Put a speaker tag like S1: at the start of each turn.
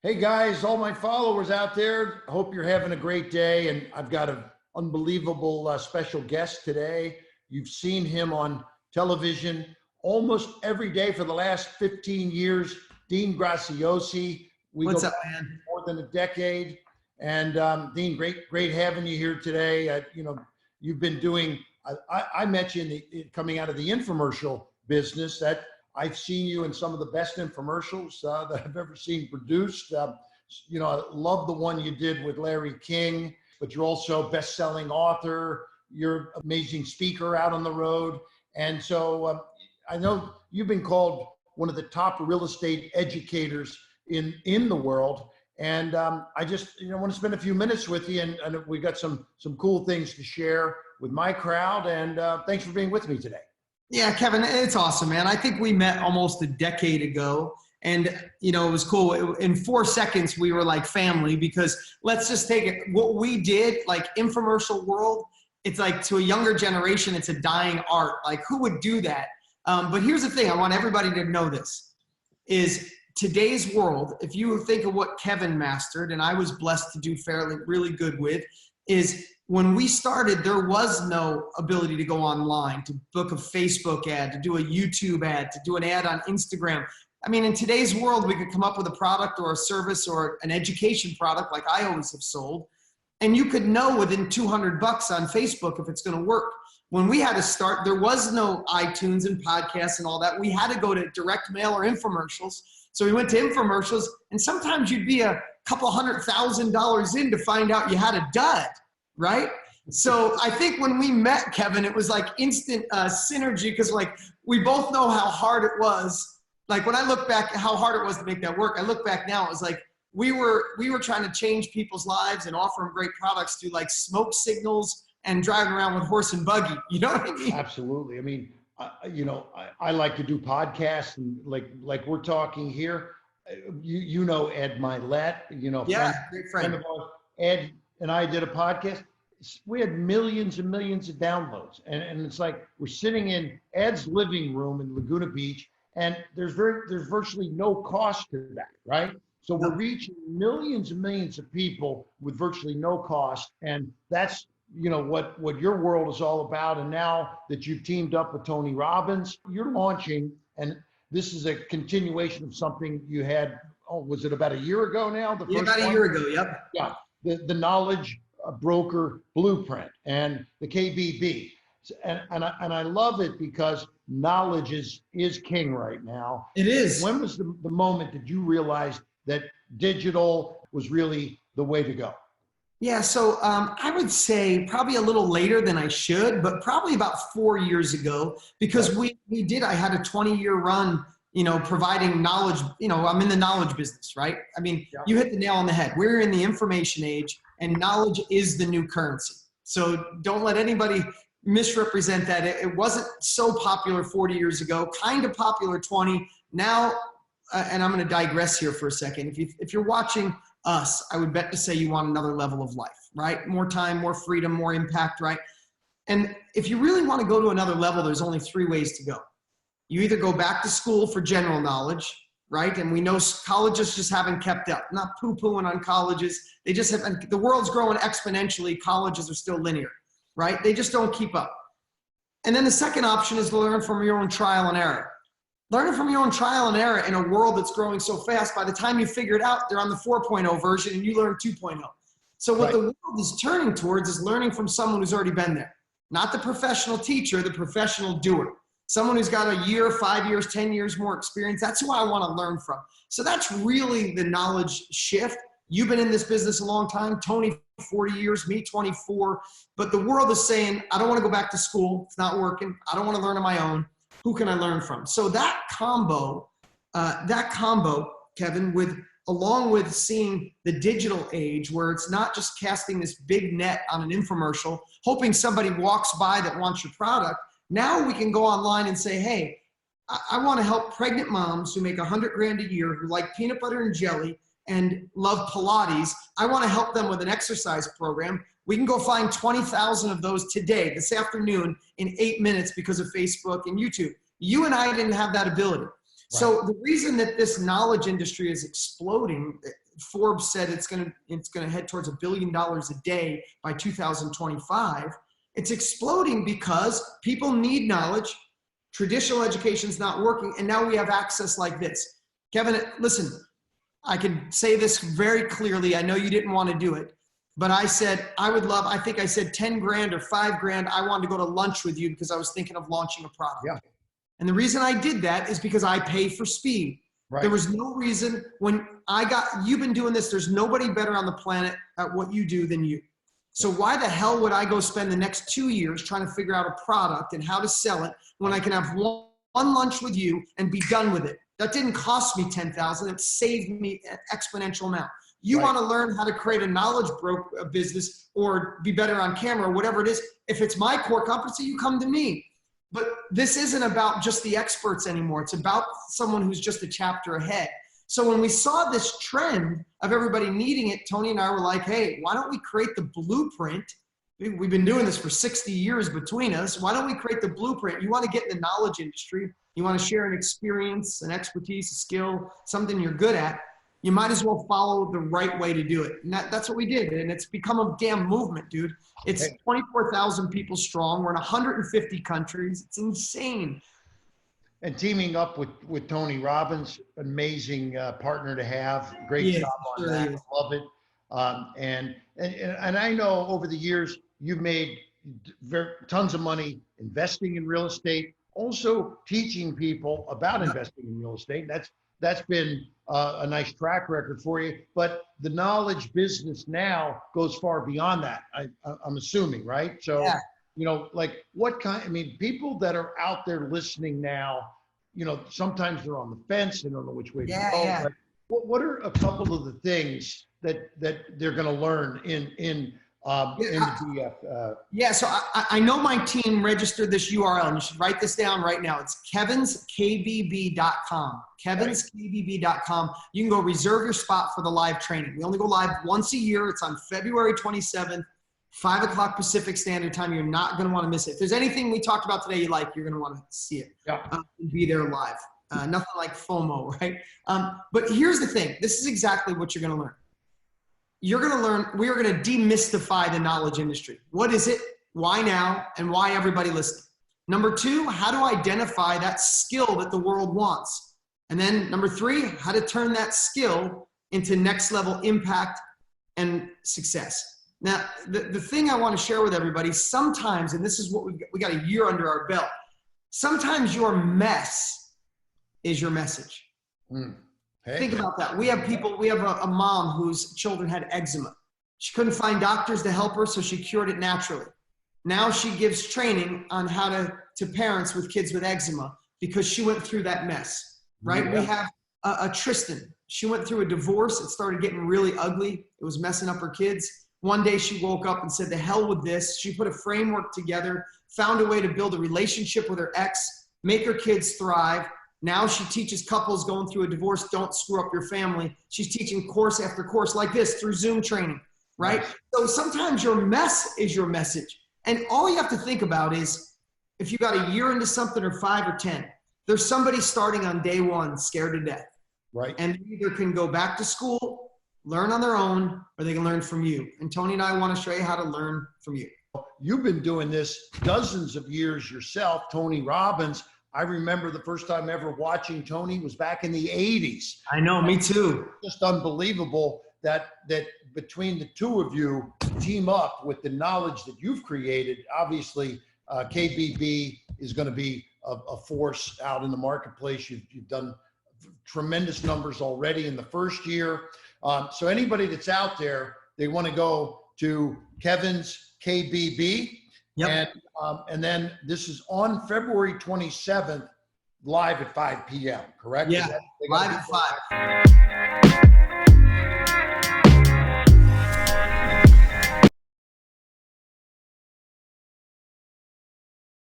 S1: Hey guys, all my followers out there, hope you're having a great day. And I've got an unbelievable special guest today. You've seen him on television almost every day for the last 15 years. Dean Graziosi.
S2: What's up, man?
S1: More than a decade. And Dean, great having you here today. You've been doing, I met you coming out of the infomercial business. That I've seen you in some of the best infomercials that I've ever seen produced. I love the one you did with Larry King, but you're also a best-selling author. You're an amazing speaker out on the road. And so I know you've been called one of the top real estate educators in the world. And I just want to spend a few minutes with you, and we got some cool things to share with my crowd. And thanks for being with me today.
S2: Yeah, Kevin, it's awesome, man. I think we met almost a decade ago, and it was cool. In 4 seconds, we were like family, because let's just take it. What we did, like infomercial world, it's like to a younger generation, it's a dying art. Like, who would do that? But here's the thing. I want everybody to know this is today's world. If you think of what Kevin mastered, and I was blessed to do really good with, is when we started, there was no ability to go online, to book a Facebook ad, to do a YouTube ad, to do an ad on Instagram. I mean, in today's world, we could come up with a product or a service or an education product like I always have sold, and you could know within $200 on Facebook if it's going to work. When we had to start, there was no iTunes and podcasts and all that. We had to go to direct mail or infomercials. So we went to infomercials, and sometimes you'd be a couple $100,000 in to find out you had a dud. Right? So I think when we met, Kevin, it was like instant synergy, because like we both know how hard it was. Like when I look back at how hard it was to make that work, I look back now, it was like we were trying to change people's lives and offer them great products through like smoke signals and driving around with horse and buggy. You know what I mean?
S1: Absolutely. I mean, I like to do podcasts, and like we're talking here. You know Ed Milet,
S2: yeah, great friend
S1: of ours. Ed and I did a podcast. We had millions and millions of downloads. And it's like we're sitting in Ed's living room in Laguna Beach, and there's virtually no cost to that, right? So we're reaching millions and millions of people with virtually no cost. And that's what your world is all about. And now that you've teamed up with Tony Robbins, you're launching, and this is a continuation of something you had, was it about a year ago now?
S2: About a year ago, yep.
S1: Yeah. The knowledge broker blueprint and the KBB. And I love it because knowledge is king right now.
S2: It is.
S1: When was the moment that you realized that digital was really the way to go?
S2: Yeah, so I would say probably a little later than I should, but probably about 4 years ago, because I had a 20-year run, providing knowledge. I'm in the knowledge business, right? I mean, You hit the nail on the head. We're in the information age, and knowledge is the new currency. So don't let anybody misrepresent that. It wasn't so popular 40 years ago, kind of popular 20. Now, and I'm going to digress here for a second. If you're watching us, I would bet to say you want another level of life, right? More time, more freedom, more impact, right? And if you really want to go to another level, there's only 3 ways to go. You either go back to school for general knowledge, right? And we know colleges just haven't kept up. Not poo-pooing on colleges. They just haven't. The world's growing exponentially. Colleges are still linear, right? They just don't keep up. And then the second option is to learn from your own trial and error. Learning from your own trial and error in a world that's growing so fast, by the time you figure it out, they're on the 4.0 version and you learn 2.0. So what the world is turning towards is learning from someone who's already been there. Not the professional teacher, the professional doer. Someone who's got a year, 5 years, 10 years more experience. That's who I want to learn from. So that's really the knowledge shift. You've been in this business a long time. Tony, 40 years, me, 24. But the world is saying, I don't want to go back to school. It's not working. I don't want to learn on my own. Who can I learn from? So that combo, Kevin, along with seeing the digital age where it's not just casting this big net on an infomercial, hoping somebody walks by that wants your product. Now we can go online and say, hey, I want to help pregnant moms who make $100 grand a year, who like peanut butter and jelly and love Pilates. I want to help them with an exercise program. We can go find 20,000 of those today, this afternoon, in 8 minutes because of Facebook and YouTube. You and I didn't have that ability. Right. So the reason that this knowledge industry is exploding, Forbes said it's gonna head towards $1 billion a day by 2025. It's exploding because people need knowledge. Traditional education's not working, and now we have access like this. Kevin, listen, I can say this very clearly. I know you didn't want to do it, but I said I think I said 10 grand or 5 grand. I wanted to go to lunch with you because I was thinking of launching a product.
S1: Yeah.
S2: And the reason I did that is because I pay for speed.
S1: Right.
S2: There was no reason you've been doing this. There's nobody better on the planet at what you do than you. So why the hell would I go spend the next 2 years trying to figure out a product and how to sell it when I can have one lunch with you and be done with it? That didn't cost me $10,000. It saved me an exponential amount. You want to learn how to create a knowledge business or be better on camera or whatever it is. If it's my core competency, you come to me. But this isn't about just the experts anymore. It's about someone who's just a chapter ahead. So when we saw this trend of everybody needing it, Tony and I were like, hey, why don't we create the blueprint? We've been doing this for 60 years between us. Why don't we create the blueprint? You want to get in the knowledge industry. You want to share an experience, an expertise, a skill, something you're good at. You might as well follow the right way to do it. And that's what we did. And it's become a damn movement, dude. It's 24,000 people strong. We're in 150 countries. It's insane.
S1: And teaming up with Tony Robbins, amazing partner to have. Great job on that. Love it. And I know over the years you've made tons of money investing in real estate, also teaching people about investing in real estate. That's been a nice track record for you. But the knowledge business now goes far beyond that. I'm assuming, right? So. Yeah. You know, like people that are out there listening now, you know, sometimes they're on the fence. They don't know which way to go.
S2: Yeah.
S1: But what are a couple of the things that they're going to learn in the DF?
S2: So I know my team registered this URL, and you should write this down right now. It's kevinskbb.com. kevinskbb.com. You can go reserve your spot for the live training. We only go live once a year. It's on February 27th. 5 o'clock Pacific Standard Time. You're not going to want to miss it. If there's anything we talked about today you like, you're going to want to see it.
S1: Yeah.
S2: Be there live. Nothing like FOMO, right? But here's the thing. This is exactly what you're going to learn. You're going to learn, we are going to demystify the knowledge industry. What is it? Why now? And why everybody listening? Number 2, how to identify that skill that the world wants. And then number 3, how to turn that skill into next level impact and success. Now, the thing I want to share with everybody, sometimes, and this is what we got a year under our belt, sometimes your mess is your message. Hey. Think about that. We have a mom whose children had eczema. She couldn't find doctors to help her, so she cured it naturally. Now she gives training on how to parents with kids with eczema because she went through that mess, right? Yeah. We have a Tristan. She went through a divorce. It started getting really ugly. It was messing up her kids. One day she woke up and said, the hell with this. She put a framework together, found a way to build a relationship with her ex, make her kids thrive. Now she teaches couples going through a divorce, don't screw up your family. She's teaching course after course like this through Zoom training, right? So sometimes your mess is your message. And all you have to think about is if you got a year into something or 5 or 10, there's somebody starting on day 1 scared to death.
S1: Right.
S2: And they either can go back to school, learn on their own, or they can learn from you. And Tony and I want to show you how to learn from you.
S1: You've been doing this dozens of years yourself, Tony Robbins. I remember the first time ever watching Tony was back in the 80s.
S2: I know, me too.
S1: Just unbelievable that between the two of you team up with the knowledge that you've created. Obviously, KBB is going to be a force out in the marketplace. You've done tremendous numbers already in the first year. So anybody that's out there, they want to go to Kevin's KBB. Yep. And then this is on February 27th, live at 5 p.m., correct?
S2: Yeah, live at 5.